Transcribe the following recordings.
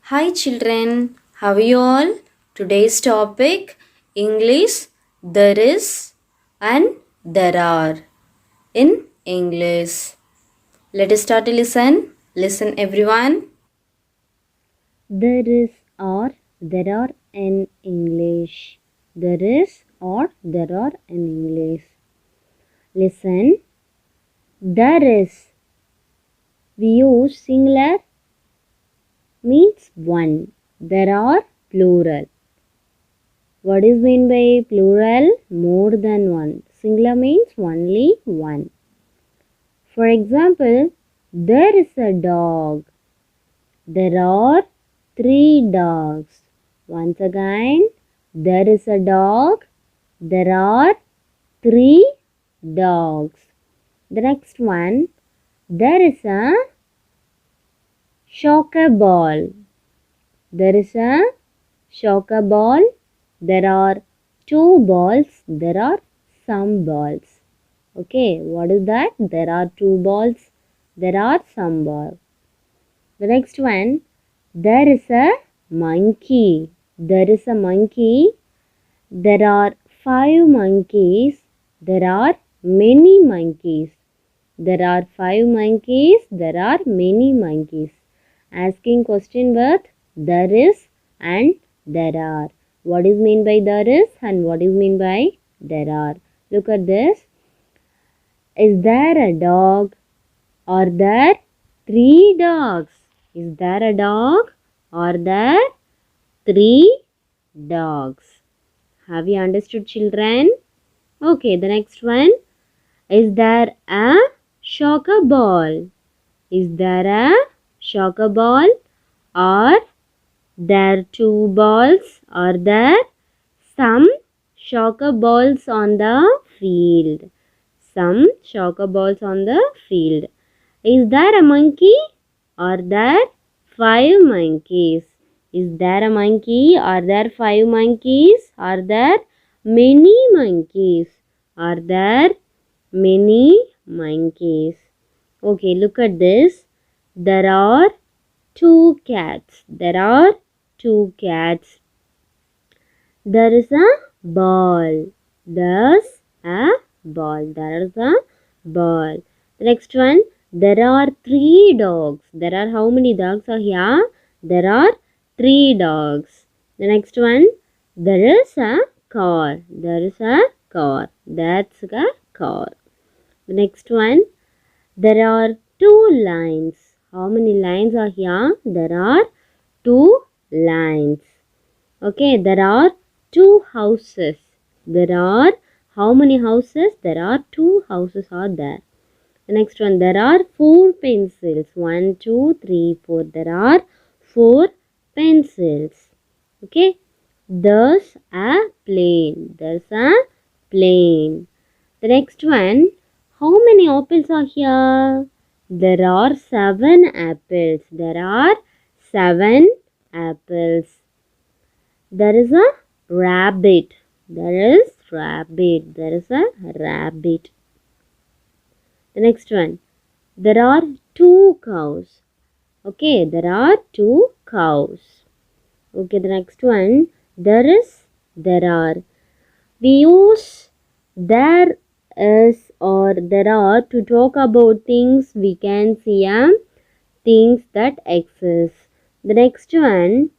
Hi children, how are you all? Today's topic English there is and there are in English. Let us start to listen. Listen everyone. There is or there are in English. There is or there are in English. Listen. There is. We use singular means one. There are plural. What is meant by plural? More than one. Singular means only one. For example, there is a dog. There are 3 dogs. Once again, there is a dog. There are 3 dogs. The next one, there is a soccer ball. There is a soccer ball. There are 2 balls. There are some balls. Okay, what is that? There are 2 balls. There are some balls. The next one, there is a monkey. There is a monkey. There are 5 monkeys. There are many monkeys. There are 5 monkeys. There are many monkeys. Asking question with there is and there are. What is meant by there is and what is meant by there are? Look at this. Is there a dog? Are there 3 dogs? Is there a dog? Are there 3 dogs? Have you understood, children? Okay, the next one. Is there a soccer ball? Is there a soccer ball? Are there 2 balls? Are there some soccer balls on the field? Some soccer balls on the field. Is there a monkey? Are there 5 monkeys? Is there a monkey? Are there 5 monkeys? Are there many monkeys? Are there many monkeys? Okay, look at this. There are 2 cats. There are 2 cats. There is a ball. There's a ball. There is a ball. The next one. There are 3 dogs. There are how many dogs are here? There are 3 dogs. The next one. There is a car. There is a car. That's a car. The next one. There are 2 lines. How many lines are here? There are 2 lines. Okay, there are 2 houses. There are how many houses? There are 2 houses are there. The next one, there are 4 pencils. 1, 2, 3, 4. There are 4 pencils. Okay. There's a plane. There's a plane. The next one, how many apples are here? There are 7 apples. There are 7 apples. There is a rabbit. There is rabbit. There is a rabbit. The next one. There are 2 cows. Okay, there are 2 cows. Okay, the next one. There are. We use there is or there are to talk about things we can see and things that exist. The next one.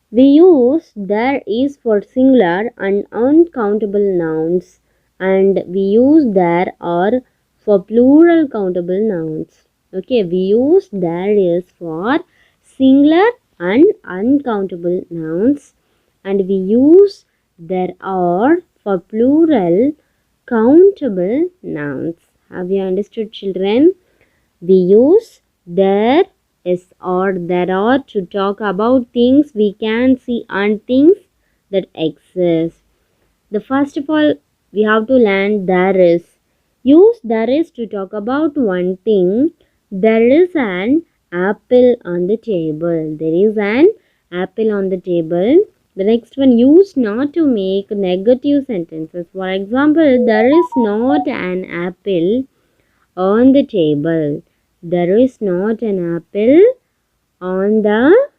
We use there is for singular and uncountable nouns, and we use there are for plural countable nouns. Okay, we use there is for singular and uncountable nouns, and we use there are for plural countable nouns. Have you understood, children? We use there is or there are to talk about things we can see and things that exist. The first of all, we have to learn there is. Use there is to talk about one thing. There is an apple on the table. There is an apple on the table. The next one, use not to make negative sentences. For example, there is not an apple on the table. There is not an apple on the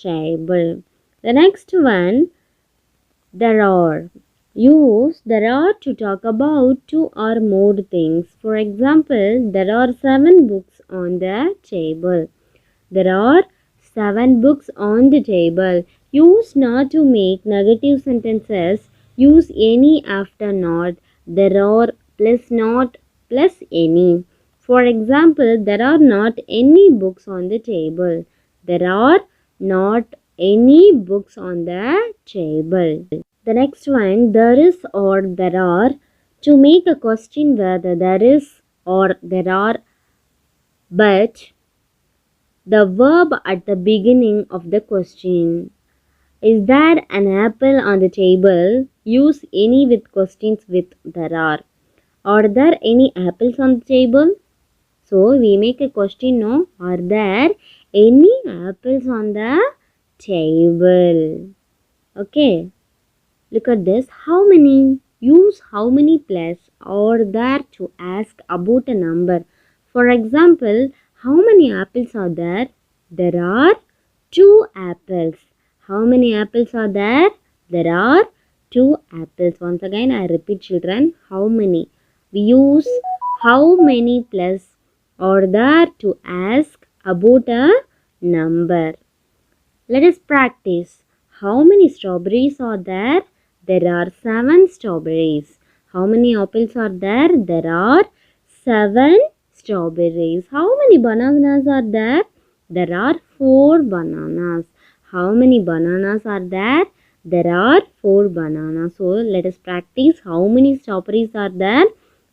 table. The next one, there are. Use there are to talk about two or more things. For example, there are 7 books on the table. There are 7 books on the table. Use not to make negative sentences. Use any after not. There are plus not plus any. For example, there are not any books on the table. There are not any books on the table. The next one, there is or there are. To make a question whether there is or there are, but the verb at the beginning of the question. Is there an apple on the table? Use any with questions with there are. Are there any apples on the table? So we make a question, no? Are there any apples on the table? Okay. Look at this. How many? Use how many plus or there to ask about a number. For example, how many apples are there? There are 2 apples. How many apples are there? There are 2 apples. Once again, I repeat, children. How many? We use how many plus or there to ask about a number. Let us practice. How many strawberries are there? There are 7 strawberries. How many apples are there? There are 7 strawberries. How many bananas are there? There are 4 bananas. How many bananas are there? There are 4 bananas. So let us practice. How many strawberries are there?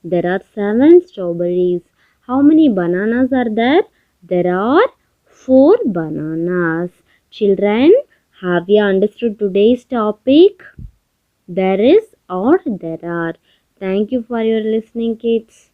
There are 7 strawberries. How many bananas are there? There are 4 bananas. Children, have you understood today's topic? There is or there are. Thank you for your listening, kids.